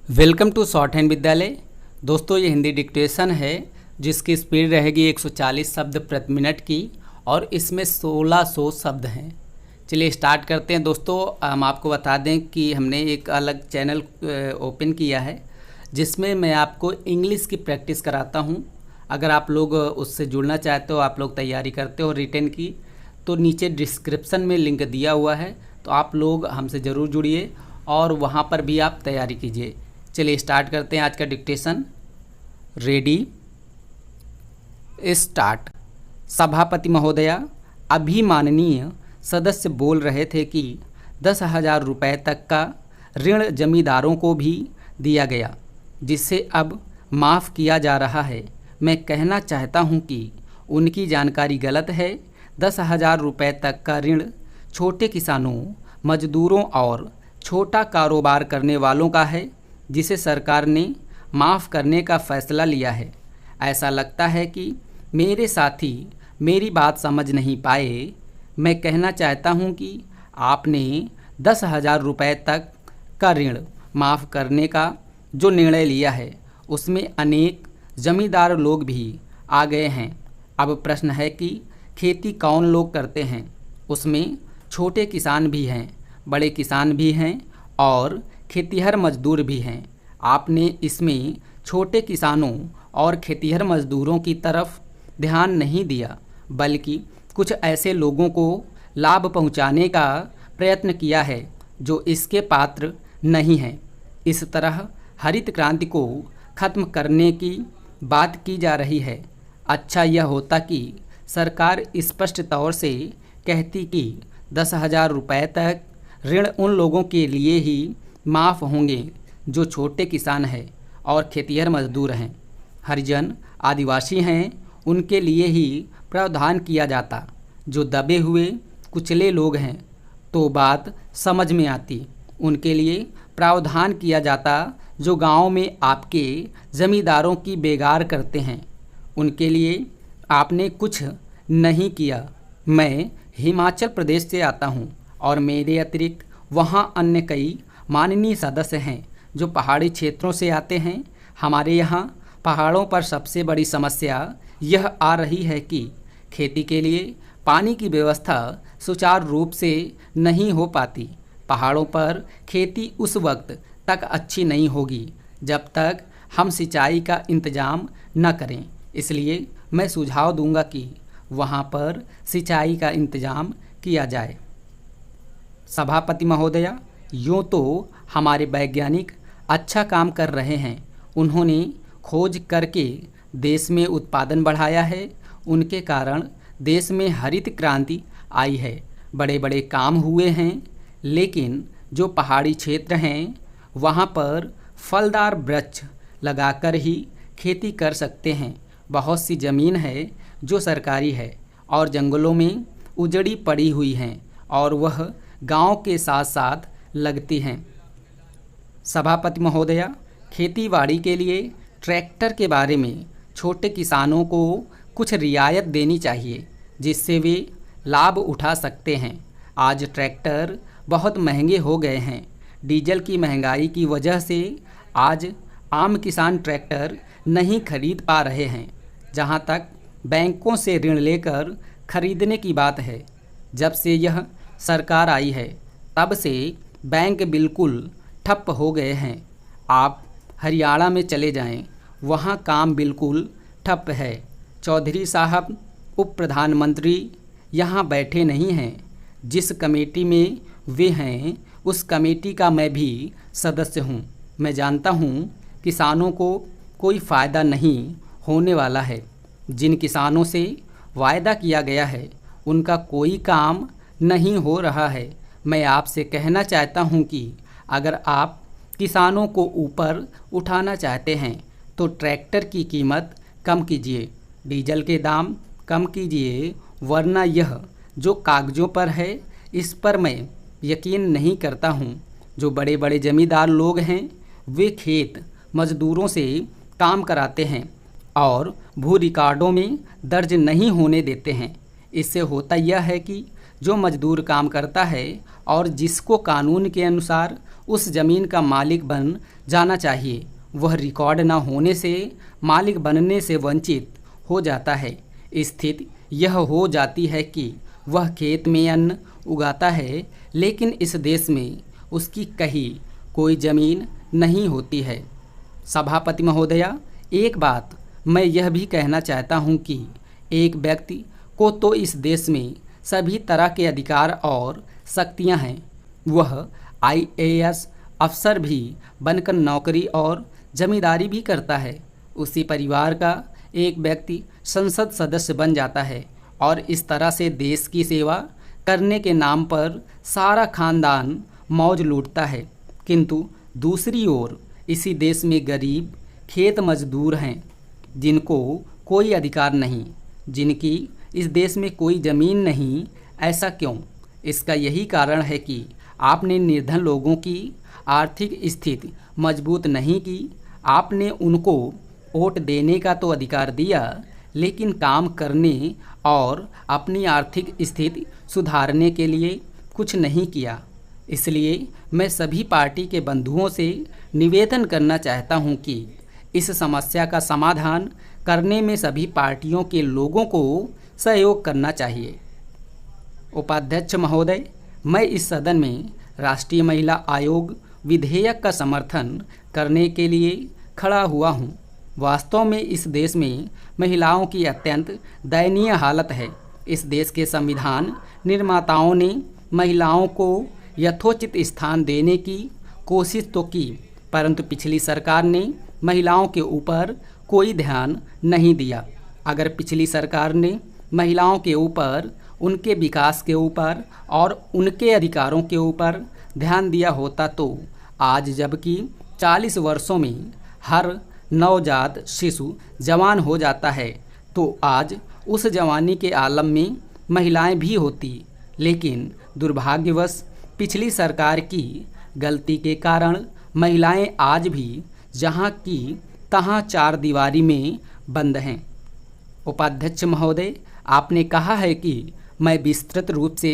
Welcome to short hand विद्यालय। दोस्तों, ये हिंदी डिक्टेशन है जिसकी स्पीड रहेगी 140 शब्द प्रति मिनट की और इसमें 1600 शब्द हैं। चलिए स्टार्ट करते हैं। दोस्तों, हम आपको बता दें कि हमने एक अलग चैनल ओपन किया है जिसमें मैं आपको इंग्लिश की प्रैक्टिस कराता हूँ। अगर आप लोग उससे जुड़ना चाहते हो, आप लोग तैयारी करते हो रिटेन की, तो नीचे डिस्क्रिप्शन में लिंक दिया हुआ है, तो आप लोग हमसे ज़रूर जुड़िए और वहाँ पर भी आप तैयारी कीजिए। चलिए स्टार्ट करते हैं आज का डिक्टेशन। Ready start. सभापति महोदया, अभी माननीय सदस्य बोल रहे थे कि 10,000 रुपये तक का ऋण जमींदारों को भी दिया गया, जिसे अब माफ़ किया जा रहा है। मैं कहना चाहता हूं कि उनकी जानकारी गलत है। 10,000 रुपये तक का ऋण छोटे किसानों, मजदूरों और छोटा कारोबार करने वालों का है, जिसे सरकार ने माफ़ करने का फ़ैसला लिया है। ऐसा लगता है कि मेरे साथी मेरी बात समझ नहीं पाए। मैं कहना चाहता हूं कि आपने 10,000 रुपये तक का ऋण माफ़ करने का जो निर्णय लिया है, उसमें अनेक ज़मींदार लोग भी आ गए हैं। अब प्रश्न है कि खेती कौन लोग करते हैं। उसमें छोटे किसान भी हैं, बड़े किसान भी हैं और खेतिहर मजदूर भी हैं। आपने इसमें छोटे किसानों और खेतिहर मजदूरों की तरफ ध्यान नहीं दिया, बल्कि कुछ ऐसे लोगों को लाभ पहुंचाने का प्रयत्न किया है जो इसके पात्र नहीं हैं। इस तरह हरित क्रांति को ख़त्म करने की बात की जा रही है। अच्छा यह होता कि सरकार स्पष्ट तौर से कहती कि 10,000 रुपये तक ऋण उन लोगों के लिए ही माफ़ होंगे जो छोटे किसान हैं और खेतिहर मजदूर हैं, हरिजन, आदिवासी हैं। उनके लिए ही प्रावधान किया जाता। जो दबे हुए कुचले लोग हैं तो बात समझ में आती। उनके लिए प्रावधान किया जाता जो गांव में आपके ज़मींदारों की बेगार करते हैं। उनके लिए आपने कुछ नहीं किया। मैं हिमाचल प्रदेश से आता हूं और मेरे अतिरिक्त वहां अन्य कई माननीय सदस्य हैं जो पहाड़ी क्षेत्रों से आते हैं। हमारे यहाँ पहाड़ों पर सबसे बड़ी समस्या यह आ रही है कि खेती के लिए पानी की व्यवस्था सुचारू रूप से नहीं हो पाती। पहाड़ों पर खेती उस वक्त तक अच्छी नहीं होगी जब तक हम सिंचाई का इंतज़ाम न करें। इसलिए मैं सुझाव दूंगा कि वहाँ पर सिंचाई का इंतज़ाम किया जाए। सभापति महोदया, यूँ तो हमारे वैज्ञानिक अच्छा काम कर रहे हैं। उन्होंने खोज करके देश में उत्पादन बढ़ाया है। उनके कारण देश में हरित क्रांति आई है। बड़े बड़े काम हुए हैं। लेकिन जो पहाड़ी क्षेत्र हैं वहाँ पर फलदार वृक्ष लगाकर ही खेती कर सकते हैं। बहुत सी ज़मीन है जो सरकारी है और जंगलों में उजड़ी पड़ी हुई हैं और वह गांव के साथ साथ लगती हैं। सभापति महोदया, खेतीबाड़ी के लिए ट्रैक्टर के बारे में छोटे किसानों को कुछ रियायत देनी चाहिए जिससे वे लाभ उठा सकते हैं। आज ट्रैक्टर बहुत महंगे हो गए हैं। डीजल की महंगाई की वजह से आज आम किसान ट्रैक्टर नहीं खरीद पा रहे हैं। जहां तक बैंकों से ऋण लेकर खरीदने की बात है, जब से यह सरकार आई है तब से बैंक बिल्कुल ठप हो गए हैं। आप हरियाणा में चले जाएं, वहाँ काम बिल्कुल ठप है। चौधरी साहब उप प्रधानमंत्री यहाँ बैठे नहीं हैं। जिस कमेटी में वे हैं उस कमेटी का मैं भी सदस्य हूँ। मैं जानता हूँ किसानों को कोई फ़ायदा नहीं होने वाला है। जिन किसानों से वायदा किया गया है उनका कोई काम नहीं हो रहा है। मैं आपसे कहना चाहता हूं कि अगर आप किसानों को ऊपर उठाना चाहते हैं तो ट्रैक्टर की कीमत कम कीजिए, डीजल के दाम कम कीजिए, वरना यह जो कागज़ों पर है इस पर मैं यकीन नहीं करता हूं। जो बड़े बड़े ज़मींदार लोग हैं वे खेत मजदूरों से काम कराते हैं और भू रिकॉर्डों में दर्ज नहीं होने देते हैं। इससे होता यह है कि जो मजदूर काम करता है और जिसको कानून के अनुसार उस ज़मीन का मालिक बन जाना चाहिए, वह रिकॉर्ड न होने से मालिक बनने से वंचित हो जाता है। स्थिति यह हो जाती है कि वह खेत में अन्न उगाता है, लेकिन इस देश में उसकी कहीं कोई ज़मीन नहीं होती है। सभापति महोदया, एक बात मैं यह भी कहना चाहता हूँ कि एक व्यक्ति को तो इस देश में सभी तरह के अधिकार और शक्तियाँ हैं। वह आईएएस अफसर भी बनकर नौकरी और जमींदारी भी करता है। उसी परिवार का एक व्यक्ति संसद सदस्य बन जाता है और इस तरह से देश की सेवा करने के नाम पर सारा खानदान मौज लूटता है। किंतु दूसरी ओर इसी देश में गरीब खेत मजदूर हैं जिनको कोई अधिकार नहीं, जिनकी इस देश में कोई ज़मीन नहीं। ऐसा क्यों? इसका यही कारण है कि आपने निर्धन लोगों की आर्थिक स्थिति मजबूत नहीं की। आपने उनको वोट देने का तो अधिकार दिया, लेकिन काम करने और अपनी आर्थिक स्थिति सुधारने के लिए कुछ नहीं किया। इसलिए मैं सभी पार्टी के बंधुओं से निवेदन करना चाहता हूं कि इस समस्या का समाधान करने में सभी पार्टियों के लोगों को सहयोग करना चाहिए। उपाध्यक्ष महोदय, मैं इस सदन में राष्ट्रीय महिला आयोग विधेयक का समर्थन करने के लिए खड़ा हुआ हूं। वास्तव में इस देश में महिलाओं की अत्यंत दयनीय हालत है। इस देश के संविधान निर्माताओं ने महिलाओं को यथोचित स्थान देने की कोशिश तो की, परंतु पिछली सरकार ने महिलाओं के ऊपर कोई ध्यान नहीं दिया। अगर पिछली सरकार ने महिलाओं के ऊपर, उनके विकास के ऊपर और उनके अधिकारों के ऊपर ध्यान दिया होता तो आज जबकि 40 वर्षों में हर नवजात शिशु जवान हो जाता है, तो आज उस जवानी के आलम में महिलाएं भी होती। लेकिन दुर्भाग्यवश पिछली सरकार की गलती के कारण महिलाएं आज भी जहां की तहां चार दीवारी में बंद हैं। उपाध्यक्ष महोदय, आपने कहा है कि मैं विस्तृत रूप से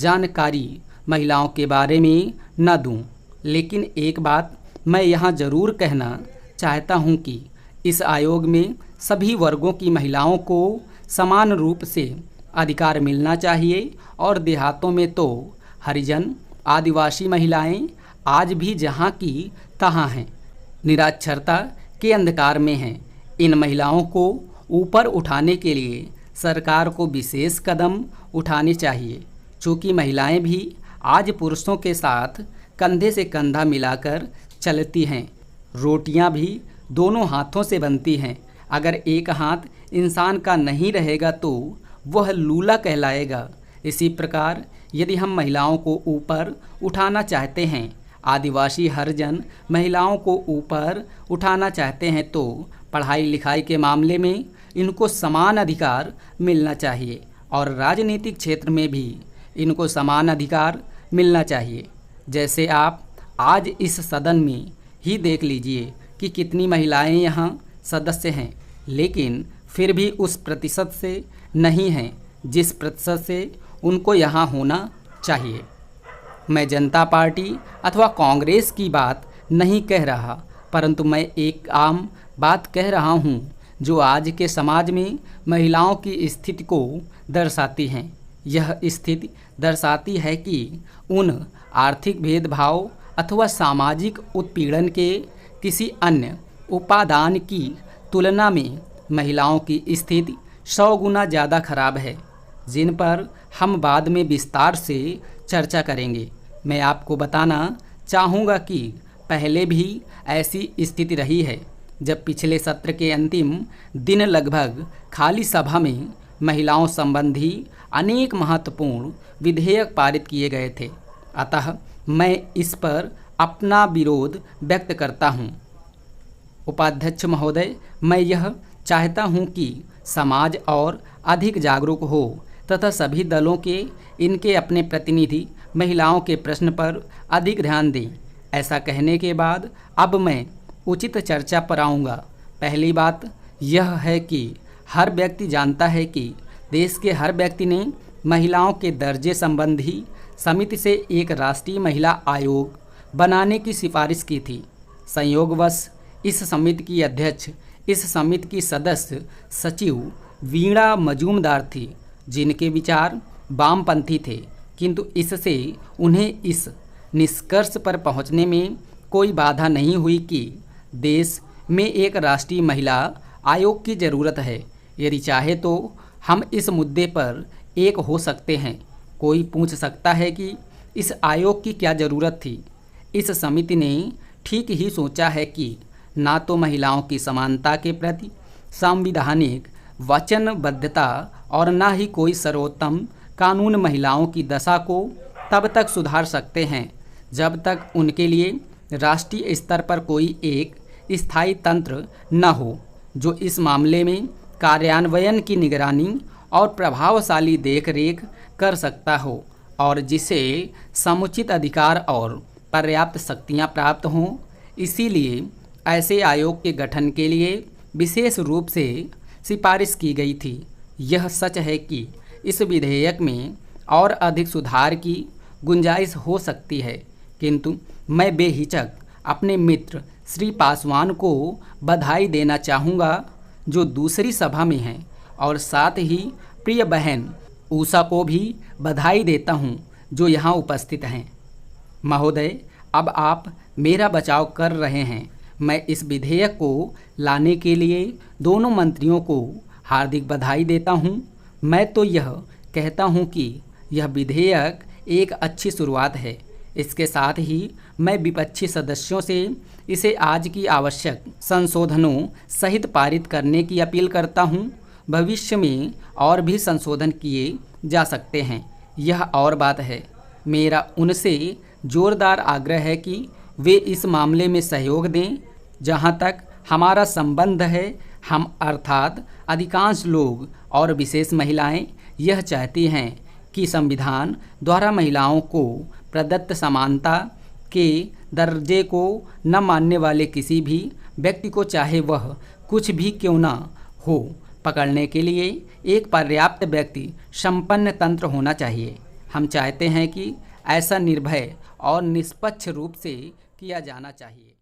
जानकारी महिलाओं के बारे में न दूं, लेकिन एक बात मैं यहाँ ज़रूर कहना चाहता हूँ कि इस आयोग में सभी वर्गों की महिलाओं को समान रूप से अधिकार मिलना चाहिए और देहातों में तो हरिजन आदिवासी महिलाएं आज भी जहाँ की तहाँ हैं, निरक्षरता के अंधकार में हैं। इन महिलाओं को ऊपर उठाने के लिए सरकार को विशेष कदम उठाने चाहिए। चूँकि महिलाएं भी आज पुरुषों के साथ कंधे से कंधा मिलाकर चलती हैं। रोटियां भी दोनों हाथों से बनती हैं। अगर एक हाथ इंसान का नहीं रहेगा तो वह लूला कहलाएगा। इसी प्रकार यदि हम महिलाओं को ऊपर उठाना चाहते हैं, आदिवासी हरिजन महिलाओं को ऊपर उठाना चाहते हैं, तो पढ़ाई लिखाई के मामले में इनको समान अधिकार मिलना चाहिए और राजनीतिक क्षेत्र में भी इनको समान अधिकार मिलना चाहिए। जैसे आप आज इस सदन में ही देख लीजिए कि कितनी महिलाएं यहाँ सदस्य हैं, लेकिन फिर भी उस प्रतिशत से नहीं हैं जिस प्रतिशत से उनको यहाँ होना चाहिए। मैं जनता पार्टी अथवा कांग्रेस की बात नहीं कह रहा, परंतु मैं एक आम बात कह रहा हूँ जो आज के समाज में महिलाओं की स्थिति को दर्शाती हैं। यह स्थिति दर्शाती है कि उन आर्थिक भेदभाव अथवा सामाजिक उत्पीड़न के किसी अन्य उपादान की तुलना में महिलाओं की स्थिति 100 गुना ज़्यादा खराब है, जिन पर हम बाद में विस्तार से चर्चा करेंगे। मैं आपको बताना चाहूँगा कि पहले भी ऐसी स्थिति रही है, जब पिछले सत्र के अंतिम दिन लगभग खाली सभा में महिलाओं संबंधी अनेक महत्वपूर्ण विधेयक पारित किए गए थे। अतः मैं इस पर अपना विरोध व्यक्त करता हूँ। उपाध्यक्ष महोदय, मैं यह चाहता हूँ कि समाज और अधिक जागरूक हो तथा सभी दलों के इनके अपने प्रतिनिधि महिलाओं के प्रश्न पर अधिक ध्यान दें। ऐसा कहने के बाद अब मैं उचित चर्चा पर आऊँगा। पहली बात यह है कि हर व्यक्ति जानता है कि देश के हर व्यक्ति ने महिलाओं के दर्जे संबंधी समिति से एक राष्ट्रीय महिला आयोग बनाने की सिफारिश की थी। संयोगवश इस समिति की अध्यक्ष इस समिति की सदस्य सचिव वीणा मजूमदार थी, जिनके विचार वामपंथी थे, किंतु इससे उन्हें इस निष्कर्ष पर पहुंचने में कोई बाधा नहीं हुई कि देश में एक राष्ट्रीय महिला आयोग की ज़रूरत है। यदि चाहे तो हम इस मुद्दे पर एक हो सकते हैं। कोई पूछ सकता है कि इस आयोग की क्या ज़रूरत थी। इस समिति ने ठीक ही सोचा है कि ना तो महिलाओं की समानता के प्रति संवैधानिक वचनबद्धता और ना ही कोई सर्वोत्तम कानून महिलाओं की दशा को तब तक सुधार सकते हैं जब तक उनके लिए राष्ट्रीय स्तर पर कोई एक स्थायी तंत्र न हो जो इस मामले में कार्यान्वयन की निगरानी और प्रभावशाली देखरेख कर सकता हो और जिसे समुचित अधिकार और पर्याप्त शक्तियां प्राप्त हों। इसीलिए ऐसे आयोग के गठन के लिए विशेष रूप से सिफारिश की गई थी। यह सच है कि इस विधेयक में और अधिक सुधार की गुंजाइश हो सकती है, किंतु मैं बेहिचक अपने मित्र श्री पासवान को बधाई देना चाहूँगा जो दूसरी सभा में हैं, और साथ ही प्रिय बहन उषा को भी बधाई देता हूँ जो यहाँ उपस्थित हैं। महोदय, अब आप मेरा बचाव कर रहे हैं। मैं इस विधेयक को लाने के लिए दोनों मंत्रियों को हार्दिक बधाई देता हूँ। मैं तो यह कहता हूँ कि यह विधेयक एक अच्छी शुरुआत है। इसके साथ ही मैं विपक्षी सदस्यों से इसे आज की आवश्यक संशोधनों सहित पारित करने की अपील करता हूँ। भविष्य में और भी संशोधन किए जा सकते हैं, यह और बात है। मेरा उनसे जोरदार आग्रह है कि वे इस मामले में सहयोग दें। जहाँ तक हमारा संबंध है, हम अर्थात अधिकांश लोग और विशेष महिलाएं यह चाहती हैं कि संविधान द्वारा महिलाओं को प्रदत्त समानता के दर्जे को न मानने वाले किसी भी व्यक्ति को, चाहे वह कुछ भी क्यों न हो, पकड़ने के लिए एक पर्याप्त व्यक्ति संपन्न तंत्र होना चाहिए। हम चाहते हैं कि ऐसा निर्भय और निष्पक्ष रूप से किया जाना चाहिए।